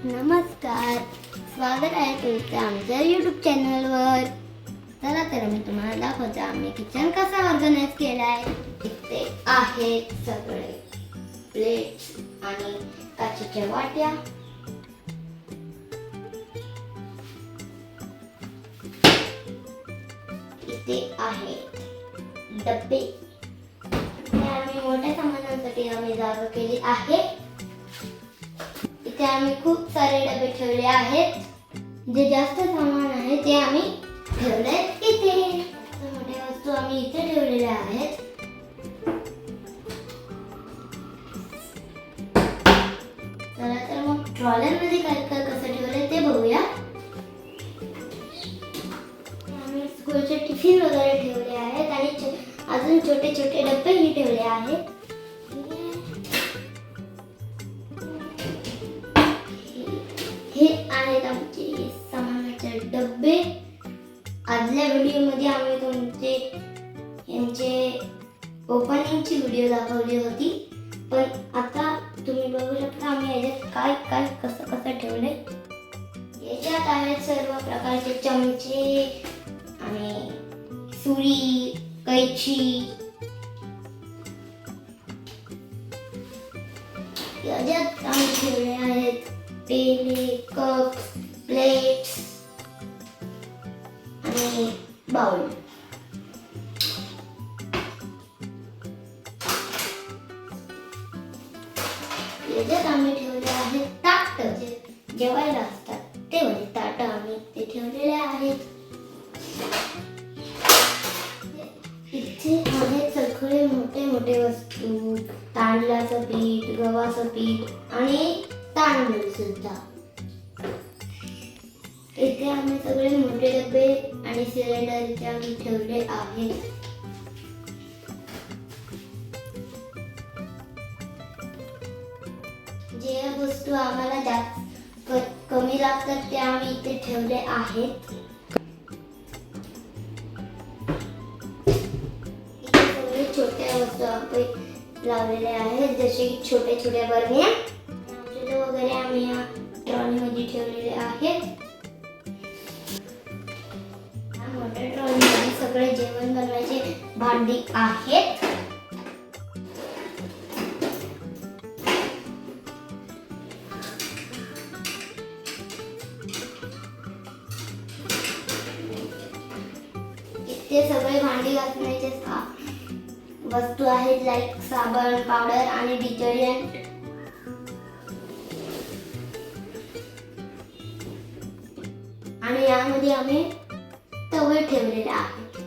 नमस्कार, स्वागत आहे तुमचं आमच्या यूट्यूब चॅनलवर. चला तर मी तुम्हाला दाखवते आम्ही किचन कसा ऑर्गनाइज केलाय. इथे आहेत सगळे प्लेट्स आणि काचेच्या वाट्या. इथे आहेत डब्बे. हे आम्ही मोठ्या सामानांसाठी आम्ही जागा केली आहे. इथे आम्ही खूप सारे डबे ठेवले आहेत. जे जास्त सामान आहे ते आम्ही ठेवले इथे. मोठ्या वस्तू आम्ही इथे ठेवलेल्या आहेत. चला तर मग ट्रॉलर मध्ये काय काय कसं ठेवलंय ते बघूया. आम्ही स्कूलचे टिफिन वगैरे ठेवले आहेत आणि अजून छोटे छोटे डब्बेही ठेवले आहेत. हे आहेत आमचे सामानाचे डब्बे. आदल्या व्हिडिओमध्ये आम्ही तुमचे यांचे ओपनिंगची व्हिडिओ दाखवली होती, पण आता तुम्ही बघू शकता आम्ही याच्यात काय काय कसं कसं ठेवले. याच्यात आहेत सर्व प्रकारचे चमचे आणि सुरी, कैची. याच्यात आम्ही ठेवले आहेत पेले, कप, प्लेट्स आणि बाउल. याच्यात आम्ही ठेवले आहेत ताट, जे जेवायला असतात ते वाले ताट आम्ही ते ठेवलेले आहेत. इथे आहेत सगळे मोठे मोठे वस्तू, तांदळाचं पीठ, गव्हाचं पीठ आणि तांदूळ सुद्धा. इथे आम्ही सगळे मोठे डबे आणि सिलेंडर ठेवले आहेत. जे वस्तू आम्हाला जास्त कमी लागतात ते आम्ही इथे ठेवले आहेत. इथे सगळे छोट्या वस्तू आपण लावलेल्या आहेत, जसे की छोट्या छोट्या बरण्या वगैरे आम्ही या ट्रॉली मध्ये ठेवलेले आहेत. या मोठ्या ट्रॉली मध्ये सगळे जेवण बनवायचे भांडी आहेत. इथे सगळे भांडी घासण्याचे वस्तू आहेत, लाईक साबण, पावडर आणि डिटर्जंट. आणि यामध्ये आम्ही तवे ठेवलेले आहेत.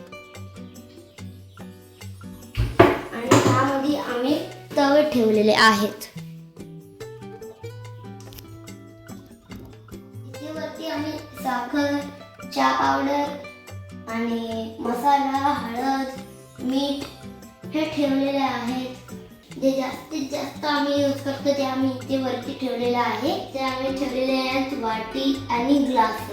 आणि यामध्ये आम्ही तवे ठेवलेले आहेत. इथे वरती आम्ही साखर, चहा पावडर आणि मसाला, हळद, मीठ हे ठेवलेले आहेत. जे जास्तीत जास्त आम्ही यूज करतो ते आम्ही इथे वरती ठेवलेले आहे. ते आम्ही ठेवलेले आहेत वाटी आणि ग्लास.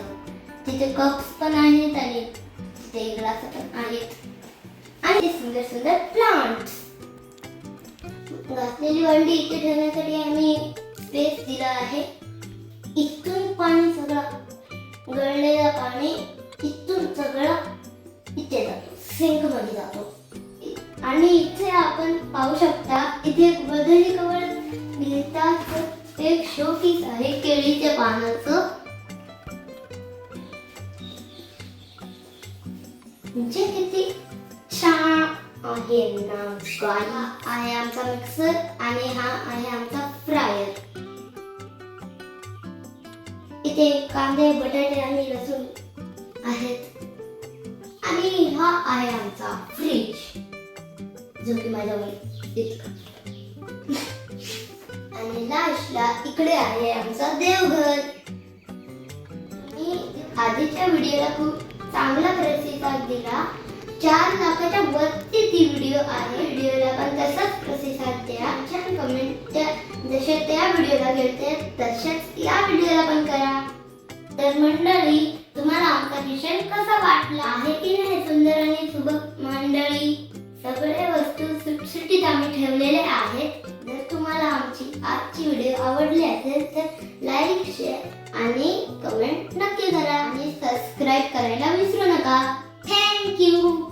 तिथे कप्स पण आहेत आणि तिथे ग्लास पण आहेत आणि सुंदर सुंदर प्लांट्स. घासलेली भांडी इथे ठेवण्यासाठी आम्ही स्पेस दिला आहे. इथून पाणी सगळं गळलेलं पाणी इथून सगळं इथे जातो, सिंक मध्ये जातो. आणि इथे आपण पाहू शकता इथे बदली कवर घेतात. एक शो पीस आहे केळीच्या पानाचं, जे किती छान आहे ना. गाडी आहे आमचा मिक्सर आणि हा आहे आमचा फ्रायर. इथे कांदे, बटाटे आणि लसूण आहेत. आणि हा आहे आमचा फ्रीज, जो की माझ्यावर इतका. आणि लास्टला इकडे आहे आमचा देवघर. मी आधीच्या व्हिडिओला खूप चांगला प्रतिसाद दिला. 4 लाखाच्या वरती ती व्हिडिओ आहे. व्हिडिओला पण तसाच प्रतिसाद द्या. छान कमेंट जसे त्या व्हिडिओला केले तशाच या व्हिडिओला पण करा. तर मंडळी, तुम्हाला आमचा किचन कसा वाटला आहे की नाही? सुंदर आणि सुबक मंडळी सगळे वस्तू सुटसुटीत आम्ही ठेवलेले आहेत. जर तुम्हाला आमची आजची व्हिडिओ आवडली असेल तर लाईक, शेअर आणि कमेंट नक्की करा आणि सबस्क्राईब करायला विसरू नका. थँक्यू.